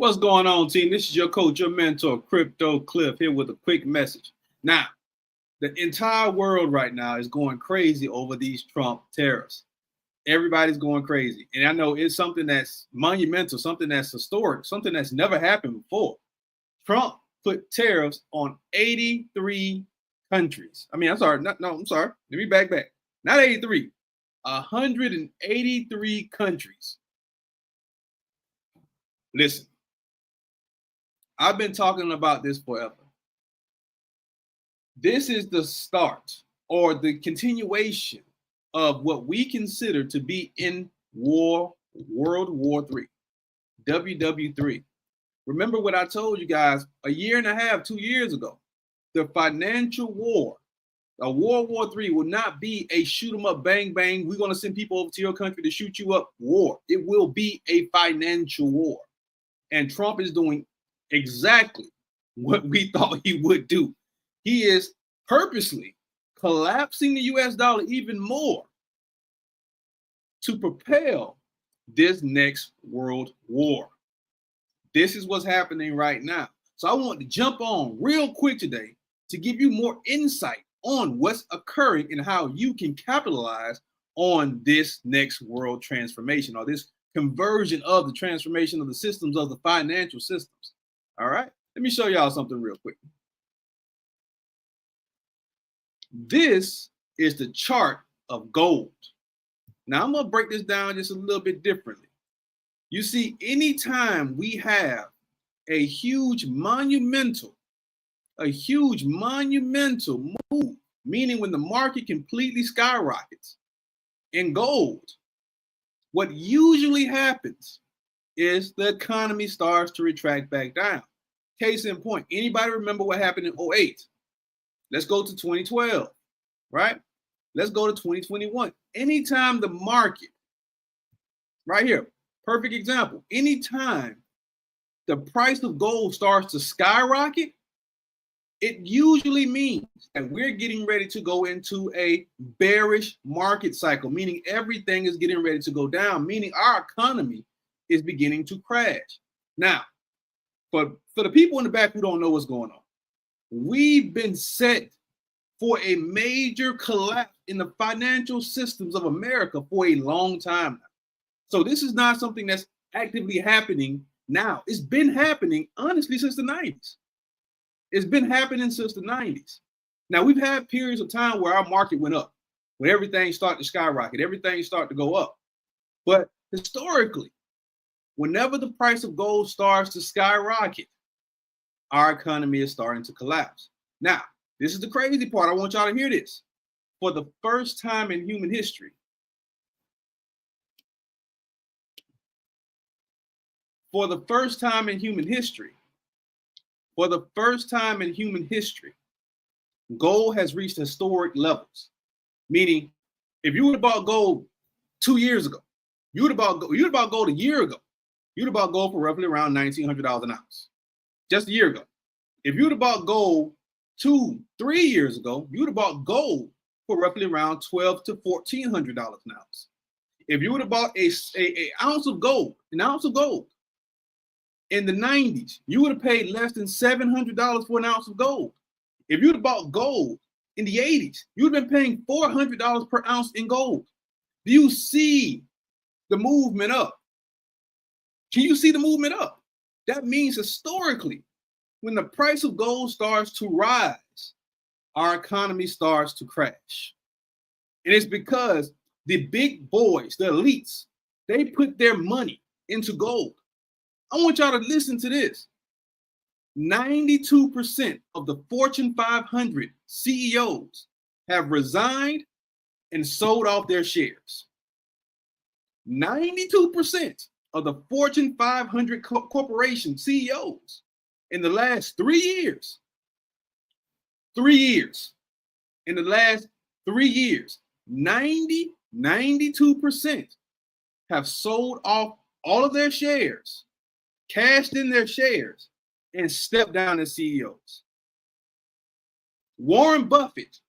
What's going on, team? This is your coach, your mentor, Crypto Cliff, here with a quick message. Now, the entire world right now is going crazy over these Trump tariffs. Everybody's going crazy. And I know it's something that's monumental, something that's historic, something that's never happened before. Trump put tariffs on 83 countries. I'm sorry. I'm sorry. Let me back. Not 83, 183 countries. Listen, I've been talking about this forever. This is the start or the continuation of what we consider to be in World War III, WW3. Remember what I told you guys a year and a half, 2 years ago. The financial war, a World War III, will not be a shoot 'em up, bang, bang. We're going to send people over to your country to shoot you up war. It will be a financial war. And Trump is doing exactly what we thought he would do. He is purposely collapsing the US dollar even more to propel this next world war. This is what's happening right now. So I want to jump on real quick today to give you more insight on what's occurring and how you can capitalize on this next world transformation, or this conversion of the transformation of the systems, of the financial systems. All right, let me show y'all something real quick. This is the chart of gold. Now I'm gonna break this down just a little bit differently. You see, anytime we have a huge monumental move, meaning when the market completely skyrockets in gold, what usually happens is the economy starts to retract back down. Case in point, anybody remember what happened in 2008? Let's go to 2012, right? Let's go to 2021. Anytime the market, right here, perfect example, anytime the price of gold starts to skyrocket, it usually means that we're getting ready to go into a bearish market cycle, meaning everything is getting ready to go down, meaning our economy is beginning to crash. Now, for the people in the back who don't know what's going on, we've been set for a major collapse in the financial systems of America for a long time now. So this is not something that's actively happening now. It's been happening, honestly, since the 90s. It's been happening since the 90s. Now, we've had periods of time where our market went up, when everything started to skyrocket, everything started to go up. But historically, whenever the price of gold starts to skyrocket, our economy is starting to collapse. Now, this is the crazy part. I want y'all to hear this. For the first time in human history, gold has reached historic levels. Meaning, if you would have bought gold 2 years ago, you would have bought gold a year ago, you'd have bought gold for roughly around $1,900 an ounce. Just a year ago. If you would have bought gold 2-3 years ago, you would have bought gold for roughly around $1,200 to $1,400 an ounce. If you would have bought an ounce of gold in the 90s, you would have paid less than $700 for an ounce of gold. If you would have bought gold in the 80s, you would have been paying $400 per ounce in gold. Do you see the movement up? Can you see the movement up? That means historically, when the price of gold starts to rise, our economy starts to crash. And it's because the big boys, the elites, they put their money into gold. I want y'all to listen to this. 92% of the Fortune 500 CEOs have resigned and sold off their shares. 92% of the Fortune 500 corporation CEOs in the last 3 years, in the last 3 years, 92% have sold off all of their shares, cashed in their shares, and stepped down as CEOs. Warren Buffett,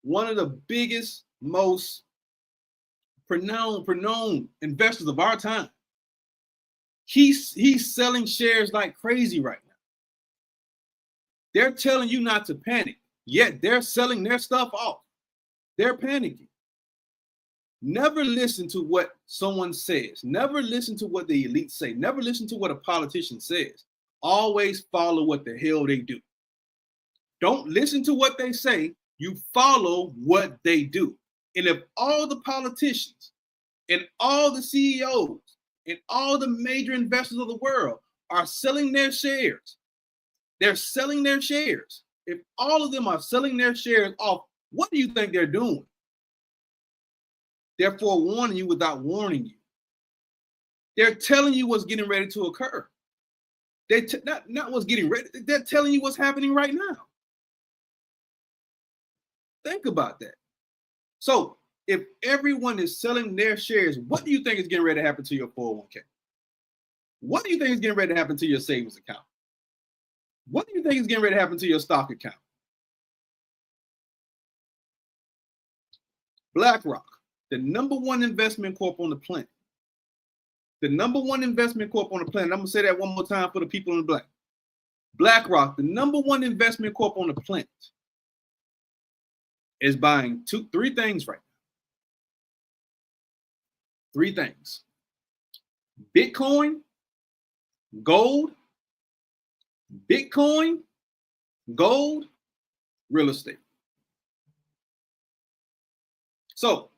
one of the biggest, most renowned investors of our time, He's selling shares like crazy right now. They're telling you not to panic, yet they're selling their stuff off. They're panicking. Never listen to what someone says. Never listen to what the elite say. Never listen to what a politician says. Always follow what the hell they do. Don't listen to what they say. You follow what they do. And if all the politicians and all the CEOs and all the major investors of the world are selling their shares, they're selling their shares. If all of them are selling their shares off, what do you think they're doing? They're forewarning you without warning you. They're telling you what's getting ready to occur. Not what's getting ready. They're telling you what's happening right now. Think about that. So if everyone is selling their shares, what do you think is getting ready to happen to your 401k? What do you think is getting ready to happen to your savings account? What do you think is getting ready to happen to your stock account? BlackRock, the #1 investment corp on the planet. The #1 investment corp on the planet. I'm going to say that one more time for the people in the black. BlackRock, the #1 investment corp on the planet, is buying three things right now. 3 things: Bitcoin, gold, Bitcoin, gold, real estate. So,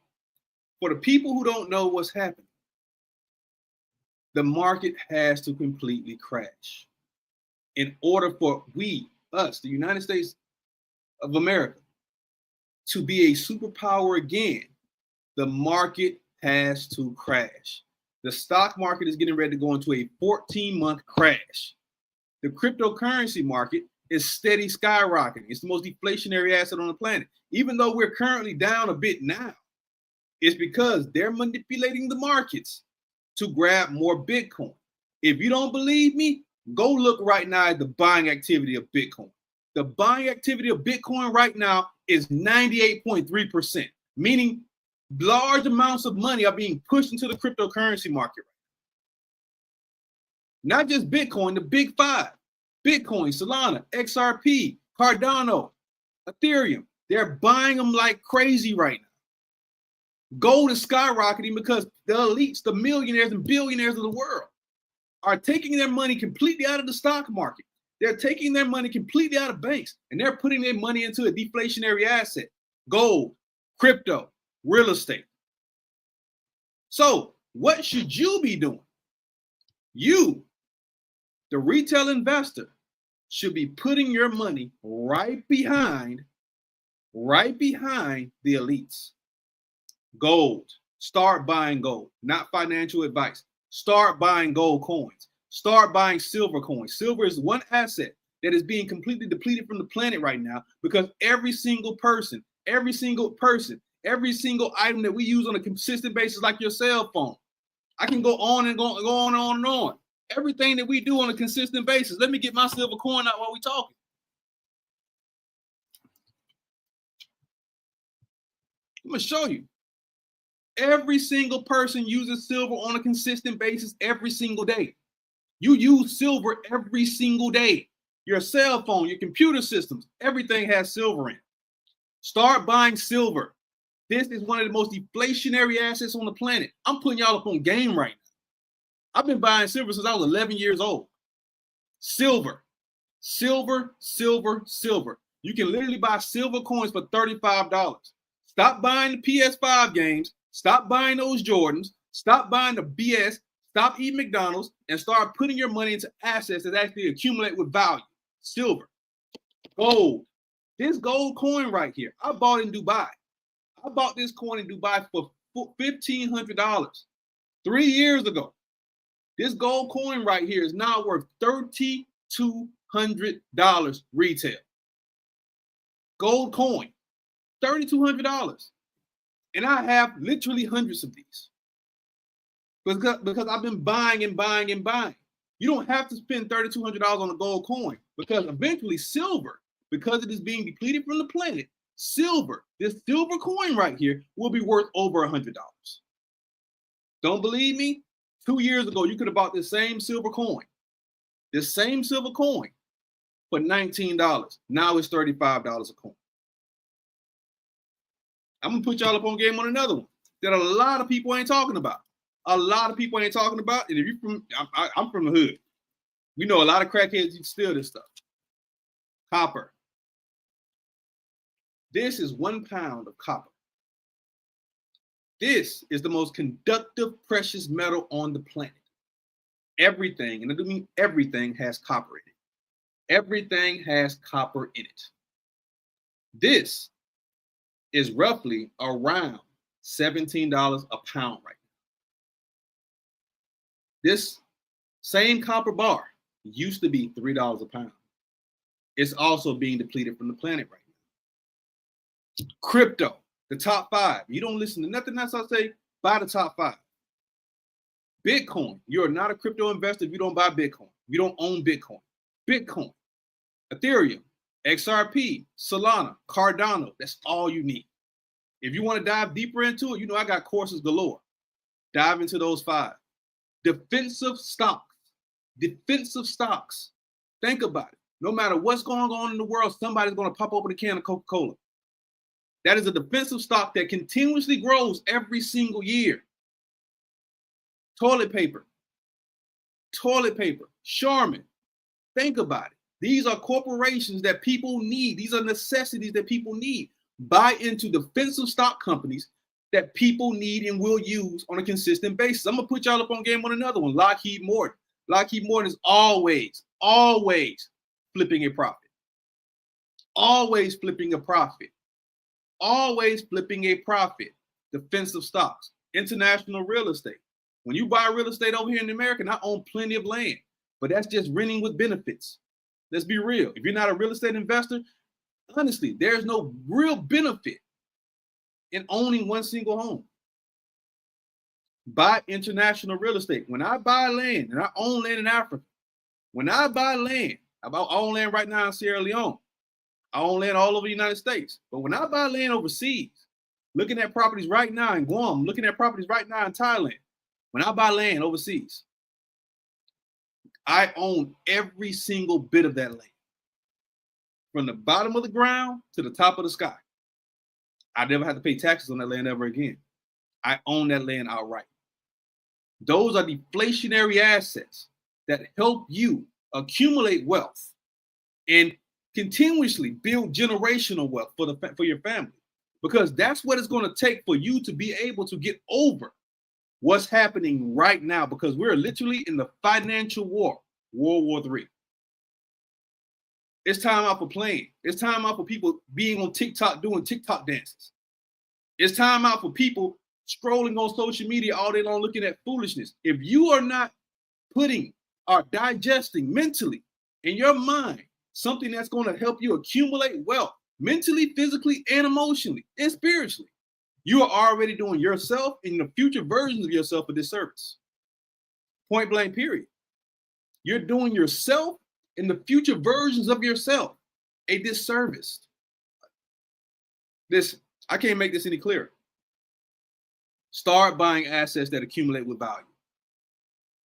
for the people who don't know what's happening, the market has to completely crash in order for us, the United States of America, to be a superpower again. The market has to crash. The stock market is getting ready to go into a 14-month crash. The cryptocurrency market is steady skyrocketing. It's the most deflationary asset on the planet. Even though we're currently down a bit now, it's because they're manipulating the markets to grab more Bitcoin. If you don't believe me, go look right now at the buying activity of Bitcoin. The buying activity of Bitcoin right now is 98.3%, meaning large amounts of money are being pushed into the cryptocurrency market. Not just Bitcoin, the big 5, Bitcoin, Solana, XRP, Cardano, Ethereum. They're buying them like crazy right now. Gold is skyrocketing because the elites, the millionaires and billionaires of the world are taking their money completely out of the stock market. They're taking their money completely out of banks and they're putting their money into a deflationary asset: gold, crypto, real estate. So what should you be doing? You, the retail investor, should be putting your money right behind the elites. Gold. Start buying gold. Not financial advice. Start buying gold coins. Start buying silver coins. Silver is one asset that is being completely depleted from the planet right now because every single item that we use on a consistent basis, like your cell phone. I can go on and go on and on and on. Everything that we do on a consistent basis. Let me get my silver coin out while we're talking. I'm going to show you. Every single person uses silver on a consistent basis every single day. You use silver every single day. Your cell phone, your computer systems, everything has silver in it. Start buying silver. This is one of the most deflationary assets on the planet. I'm putting y'all up on game right now. I've been buying silver since I was 11 years old. Silver, silver, silver, silver. You can literally buy silver coins for $35. Stop buying the PS5 games. Stop buying those Jordans. Stop buying the BS. Stop eating McDonald's and start putting your money into assets that actually accumulate with value. Silver, gold. This gold coin right here, I bought in Dubai. I bought this coin in Dubai for $1,500 3 years ago. This gold coin right here is now worth $3,200 retail. Gold coin, $3,200. And I have literally hundreds of these because I've been buying and buying and buying. You don't have to spend $3,200 on a gold coin because eventually silver, because it is being depleted from the planet, silver, this silver coin right here will be worth over $100. Don't believe me? 2 years ago, you could have bought this same silver coin for $19. Now it's $35 a coin. I'm gonna put y'all up on game on another one that a lot of people ain't talking about. And if you from, I'm from the hood. We know a lot of crackheads you steal this stuff. Copper. This is 1 pound of copper. This is the most conductive precious metal on the planet. Everything, and I do mean everything, has copper in it. Everything has copper in it. This is roughly around $17 a pound right now. This same copper bar used to be $3 a pound. It's also being depleted from the planet right now. Crypto, the top 5. You don't listen to nothing else I say, buy the top 5. Bitcoin, you're not a crypto investor if you don't buy Bitcoin. You don't own Bitcoin. Bitcoin, Ethereum, XRP, Solana, Cardano, that's all you need. If you want to dive deeper into it, you know I got courses galore. Dive into those 5. Defensive stocks. Think about it. No matter what's going on in the world, somebody's going to pop open a can of Coca-Cola. That is a defensive stock that continuously grows every single year. Toilet paper, Charmin. Think about it. These are corporations that people need. These are necessities that people need. Buy into defensive stock companies that people need and will use on a consistent basis. I'm going to put y'all up on game on another one, Lockheed Martin. Lockheed Martin is always flipping a profit. Always flipping a profit. Defensive stocks. International real estate. When you buy real estate over here in America, I own plenty of land, but that's just renting with benefits. Let's be real. If you're not a real estate investor, honestly, there's no real benefit in owning one single home. Buy international real estate. When I buy land, and I own land in Africa, when I buy land, I own land right now in Sierra Leone. I own land all over the United States. But when I buy land overseas, looking at properties right now in Guam, looking at properties right now in Thailand, when I buy land overseas, I own every single bit of that land. From the bottom of the ground to the top of the sky. I never have to pay taxes on that land ever again. I own that land outright. Those are deflationary assets that help you accumulate wealth and continuously build generational wealth for your family. Because that's what it's going to take for you to be able to get over what's happening right now, because we're literally in the financial war, World War III. It's time out for playing. It's time out for people being on TikTok doing TikTok dances. It's time out for people scrolling on social media all day long looking at foolishness. If you are not putting or digesting mentally in your mind something that's going to help you accumulate wealth mentally, physically, and emotionally, and spiritually, you are already doing yourself and the future versions of yourself a disservice. Point blank, period. You're doing yourself and the future versions of yourself a disservice. I can't make this any clearer. Start buying assets that accumulate with value.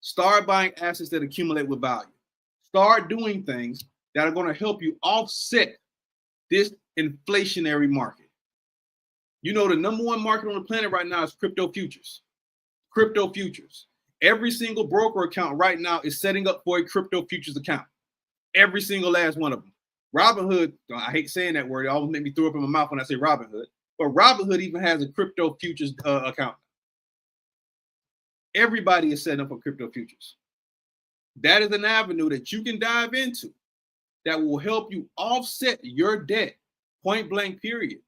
Start buying assets that accumulate with value. Start doing things that are going to help you offset this inflationary market. You know, the number one market on the planet right now is crypto futures. Crypto futures. Every single broker account right now is setting up for a crypto futures account. Every single last one of them. Robinhood, I hate saying that word. It always make me throw up in my mouth when I say Robinhood. But Robinhood even has a crypto futures account. Everybody is setting up for crypto futures. That is an avenue that you can dive into that will help you offset your debt. Point blank, period.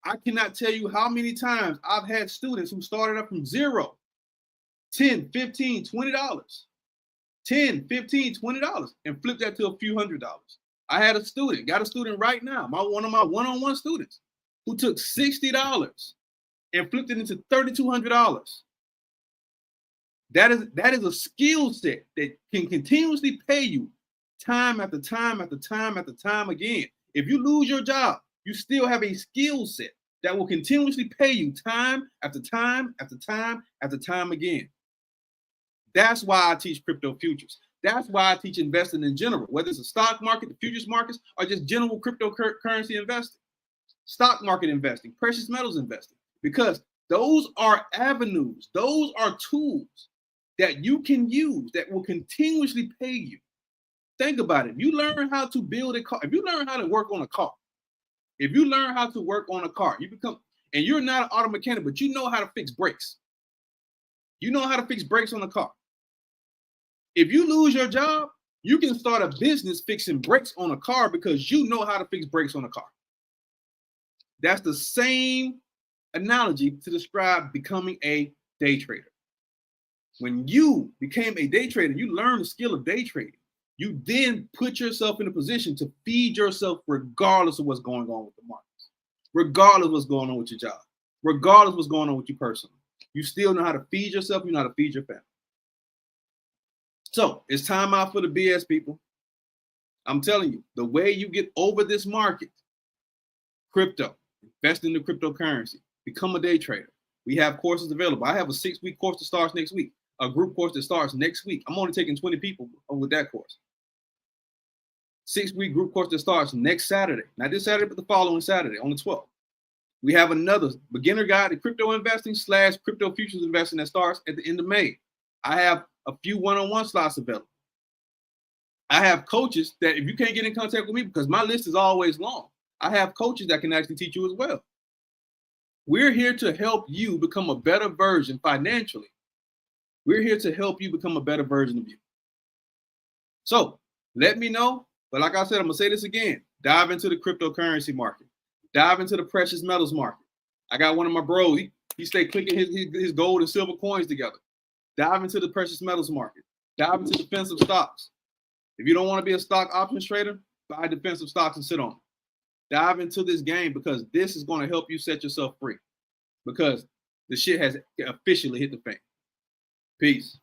I cannot tell you how many times I've had students who started up from $0, $10, $15, $20, $10, $15, $20, and flipped that to a few $100s. I had a student, got a student right now, one of my one-on-one students, who took $60 and flipped it into $3,200. That is a skill set that can continuously pay you time after time after time after time again. If you lose your job, you still have a skill set that will continuously pay you time after time after time after time again. That's why I teach crypto futures. That's why I teach investing in general, whether it's the stock market, the futures markets, or just general cryptocurrency investing, stock market investing, precious metals investing, because those are avenues, those are tools that you can use that will continuously pay you. Think about it. If you learn how to build a car, if you learn how to work on a car, if you learn how to work on a car, you become, and you're not an auto mechanic, but you know how to fix brakes. You know how to fix brakes on a car. If you lose your job, you can start a business fixing brakes on a car because you know how to fix brakes on a car. That's the same analogy to describe becoming a day trader. When you became a day trader, you learned the skill of day trading. You then put yourself in a position to feed yourself regardless of what's going on with the markets, regardless of what's going on with your job, regardless of what's going on with you personally. You still know how to feed yourself. You know how to feed your family. So it's time out for the BS, people. I'm telling you, the way you get over this market, crypto, invest in the cryptocurrency, become a day trader. We have courses available. I have a 6-week course that starts next week, a group course that starts next week. I'm only taking 20 people with that course. 6-week group course that starts next Saturday. Not this Saturday, but the following Saturday on the 12th. We have another beginner guide to crypto investing / crypto futures investing that starts at the end of May. I have a few one-on-one slots available. I have coaches that if you can't get in contact with me, because my list is always long, I have coaches that can actually teach you as well. We're here to help you become a better version financially. We're here to help you become a better version of you. So let me know. But like I said, I'm going to say this again. Dive into the cryptocurrency market. Dive into the precious metals market. I got one of my bros. He stay clicking his gold and silver coins together. Dive into the precious metals market. Dive into defensive stocks. If you don't want to be a stock options trader, buy defensive stocks and sit on them. Dive into this game because this is going to help you set yourself free because the shit has officially hit the fan. Peace.